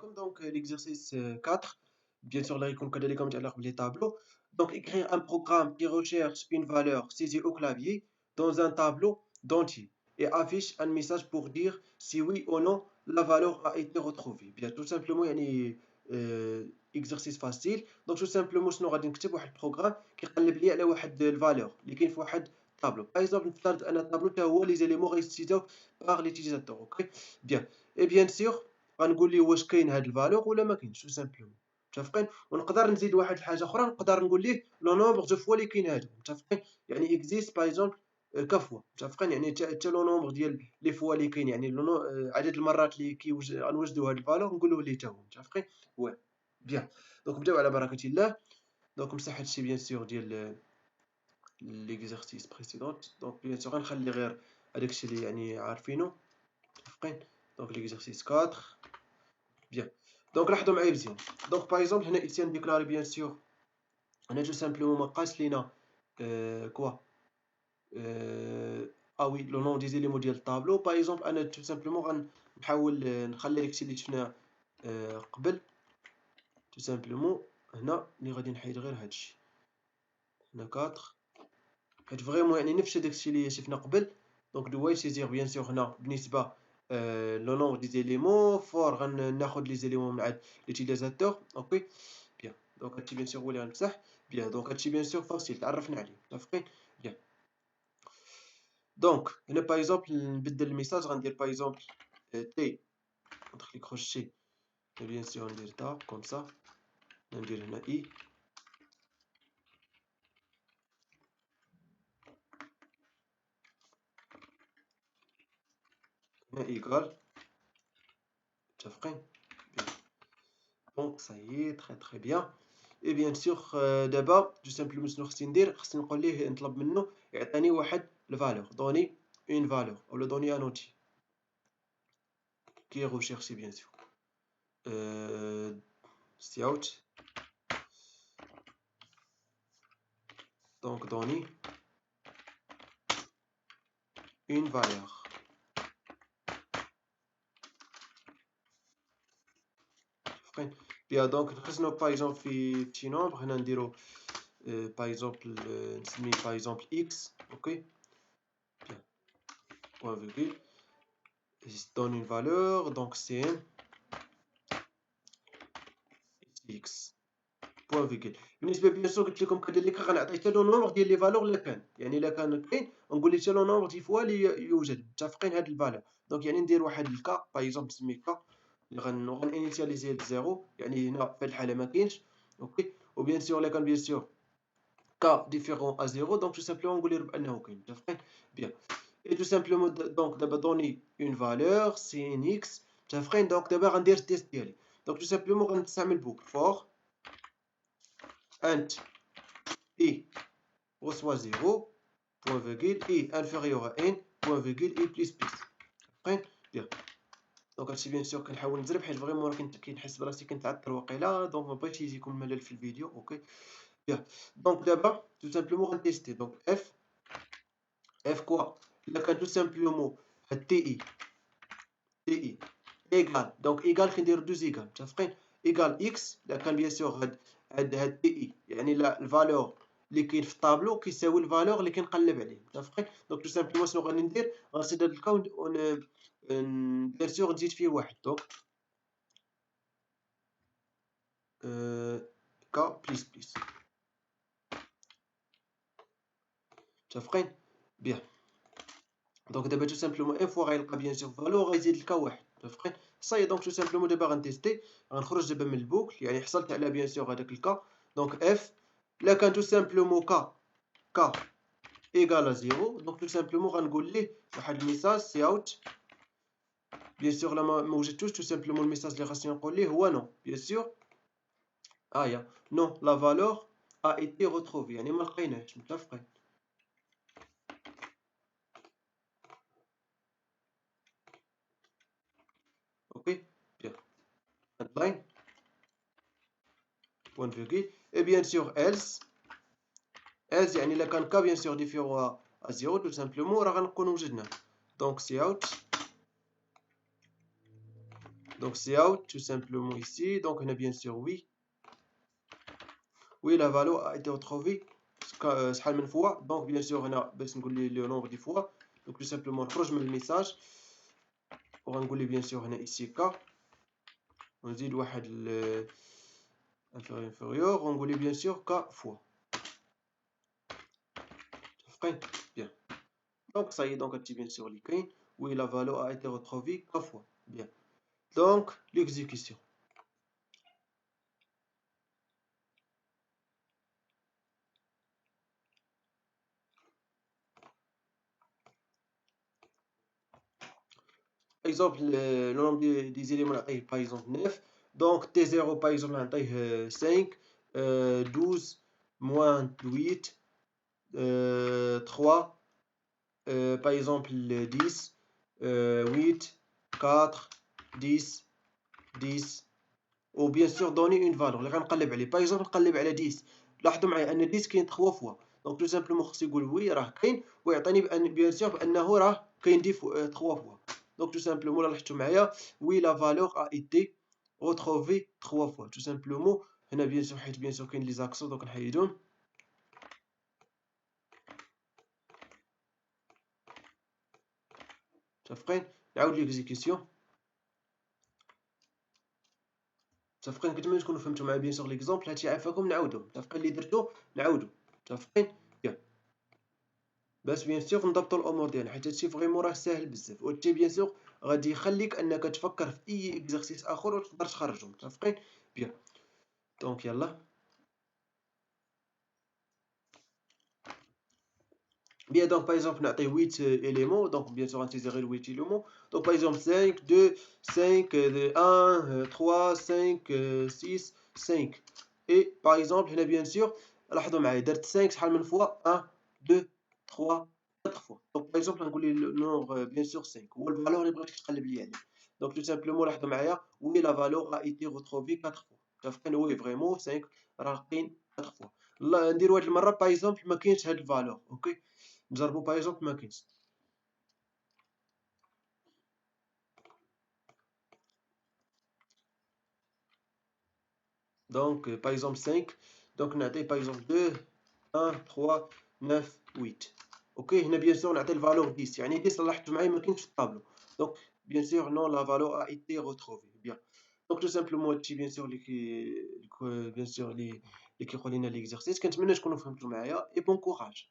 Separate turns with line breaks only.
عليكم. Donc l'exercice 4, bien sûr là يكون كذلك متعلق باللي tableaux. Donc écrire un programme qui recherche une valeur saisie au clavier dans un tableau d'entier et affiche un message pour dire si oui ou non la valeur a été retrouvée. Bien tout simplement يعني exercice facile. Donc tout simplement شنو غادي نكتب واحد البروغرام كيقلب لي على واحد الفالور اللي كاين في واحد طابلو. باغ اكزومبل نفترض ان الطابلو حتى هو لي زيليمون غيستيزاو باغ ليتيزاتور. اوكي بيان اي بيان سور غنقول ليه واش كاين هاد الفالور ولا ما كاينش، تو سامبلومون متفقين. ونقدر نزيد واحد الحاجه اخرى، نقدر نقول ليه لو نومبر دو فوا اللي كاين هادو، متفقين. يعني اكزيست باغ اكزومبل كفوا، متفقين. يعني حتى لو نومبر ديال لي فوا اللي كاين، يعني عدد المرات اللي غنوجدوا هاد الفالور نقولوه ليه حتى هو، متفقين. وي بيان. دونك نبداو على بركه الله. دونك مسح هادشي بيان سور ديال ليكزارسيس بريسيدونت. دونك بيان سور غنخلي غير هذاك الشيء اللي يعني عارفينه، متفقين. دونك ليكزارسيس 4 بيان. دونك لاحظوا معايا مزيان. دونك باغ اكزومبل هنا il ديكلاري بيان سور هنا تو سامبلومون ما بقاش لينا كوا وي لو نون دي زيليمون ديال الطابلو. باغ اكزومبل انا تو سامبلومون غنحاول نخلي داكشي اللي شفنا قبل. تو سامبلومون هنا اللي غادي نحيد غير هادشي هنا 4 حيت فريمون يعني نفس داكشي اللي شفنا قبل. دونك دوي سيزير بيان سور هنا بالنسبه لو نومبر دي زيليمون فور غناخذ لي زيليمون من عند ليتيليزاتور. اوكي بيان. دونك هادشي بيان سور هو اللي غنمسح. بيان دونك هادشي بيان سور فاسيل تعرفنا عليه، متفقين. بيان. دونك هنا باغ اكزومبل نبدل الميساج، غندير باغ اكزومبل تي ندخل كروشي بيان سور ندير تا كوم سا، ندير هنا اي هنا ايكال، متفقين. بون صايي تري تري بيان. اي بيان سور دابا جو سامبلومون شنو خصني ندير؟ خصني نقول ليه نطلب منه يعطيني واحد الفالور، دوني اون فالور ولا دوني ان اوتي كي ريشيرشي بيان سور سياوت. دونك دوني اون فالور. فين بيان دونك نخزنو باغ اكزومبل في شي نومبر. هنا نديرو باغ اكزومبل نسميه باغ اكزومبل اكس. اوكي بيان بوان فيرغول donne une valeur donc c'est x بوان فيكل. بالنسبه بيان سور قلت لكم كذلك غنعطي حتى لو نومبر ديال لي فالور اللي كان، يعني الا كان كاين نقول ليه حتى لو نومبر دي فوا اللي يوجد، متفقين. هاد الفالور دونك يعني ندير واحد الكا باغ اكزومبل نسميه كا اللي غنانيسياليزيه بزيرو، يعني هنا في هاد الحاله ما كاينش. اوكي وبيان سور الا كان بيان سور كا ديفيرون ا زيرو دونك تو سامبلومون نقول ليه بانه كاين، متفقين. بيان اي تو سامبلومون دونك دابا دوني اون فالور سي ان اكس، متفقين. دونك دابا غندير التيست ديالي. دونك تو سامبلومون غنستعمل بوك فور int i reçoit 0 point virgule i inférieur à n point virgule i plus plus. فين بيان. دونك هادشي بيان سور كنحاول نزرب حيت فريمون كنحس براسي كنتعطل وقيلا، دونك ما بغيتش يجيكم ملل في الفيديو. اوكي بيان. دونك دابا تو سامبلومون غنتيستي. دونك اف كوا الا كان تو سامبلومون هاد تي اي ايغال دونك ايغال كندير دوز ايغال، متفقين. ايغال اكس الا كان بيان سور هاد تي اي يعني لا الفالور اللي كاين في الطابلو كيساوي الفالور اللي كنقلب عليه، متفقين. دونك تو سامبلومون شنو غادي ندير؟ غنسد هاد الكاونت بيان سور نزيد فيه واحد. دونك كا بليس بليس، متفقين. بيان دونك دابا تو سامبلومون ان فوا غيلقى بيان سور فالور غيزيد الكا واحد، متفقين. صاي دونك تو سامبلومون دابا غنتيستي، غنخرج دابا من البوكل، يعني حصلت على بيان سور هذاك الكا. دونك اف الا كان تو سامبلومون كا ايغال زيرو دونك تو سامبلومون غنقول ليه واحد الميساج سي اوت. بيان سور لا ما وجدتوش تو سامبلومون الميساج اللي خاصني نقول ليه هو نو، بيان سور هيا نو لا فالور ا ايتي روتروفي، يعني ما لقيناهش، متفقين. اوكي بيان هاد لاين بوان فيرغول اي بيان سور else يعني الا كان كا بيان سور ديفيرو ا زيرو تو سامبلومون راه غنكون وجدناه. دونك سي اوت Donc c'est out tout simplement ici. Donc on a bien sûr oui. Oui, la valeur a été retrouvée شحال من fois. Donc bien sûr هنا باش نقول لي le nombre de fois. Donc tout simplement نخرج من الميساج وغنقول لي bien sûr هنا ici k ونزيد واحد inférieur ونقول لي bien sûr k fois. Bien. Donc ça y est, donc هادشي bien sûr اللي كاين. Oui, la valeur a été retrouvée k fois. Bien. Donc l'exécution. Par exemple, le nombre des éléments نعطيه par exemple 9. Donc T0 par exemple نعطيه 5, 12, moins 8, 3, par exemple 10, 8, 4, 10, 10. Ou bien sûr donner une valeur اللي غنقلب عليه. Par exemple نقلب على 10. لاحظوا معايا ان 10 كاين 3 فوا. دونك تو سامبلومون خصو يقول وي راه كاين ويعطيني بان سور بانه راه كاين 3 فوا. دونك تو سامبلومون لاحظتوا معايا وي لا فالور ا ايتي retrouvée 3 فوا. تو سامبلومون هنا بيان سور حيت بيان سور كاين لي زاكسون دونك نحيدهم. متفقين؟ نعاود ليكزيكسيون. متفقين؟ كنتمنى تكونوا فهمتوا معايا بيان سور ليكزومبل. هادشي عافاكم نعاودو. متفقين اللي درتو نعاودو. متفقين؟ يلا. باش بيان سور نضبطوا الامور ديالنا حيت هادشي فريمون راه ساهل بزاف وهادشي بيان سور غادي يخليك انك تفكر في اي اكزرسيس اخر وتقدر تخرجو. متفقين؟ بيان. دونك يلا. بيان دونك باغ اكزومبل نعطيه 8 éléments دونك بيان سور غنتيزيغي 8 éléments دونك باغ اكزومبل 5 2 5 1 3 5 6 5 اي باغ اكزومبل هنا بيان سور لاحظوا معايا درت 5 شحال من فوا 1 2 3 4 فوا. دونك باغ اكزومبل غنقول لي نومبر بيان سور 5 هو الفالور اللي بغيتك تقلب لي عليه. دونك تو سامبلومون لاحظوا معايا وي لا فالور ا ايتي روتروفي 4 فوا. متفقين؟ وي فريمون 5 راه كاين 4 فوا. لا نديرو هاد المره باغ اكزومبل ما كاينش هاد الفالور. اوكي نجربو باغ اكزومبل ما كاينش. دونك باغ اكزومبل 5 دونك نعطيه باغ اكزومبل 2 1 3 9 8. اوكي هنا بيان سور نعطي الفالور 10 يعني 10 لاحظتوا معايا ما كاينش في الطابلو. دونك بيان سور نو لا فالور ا ايتي روتروفي. بيان دونك تو سامبلومون هادشي بيان سور بيان سور اللي كيقول لنا ليكزارسيس. كنتمنى تكونوا فهمتوا معايا اي بون كوراج.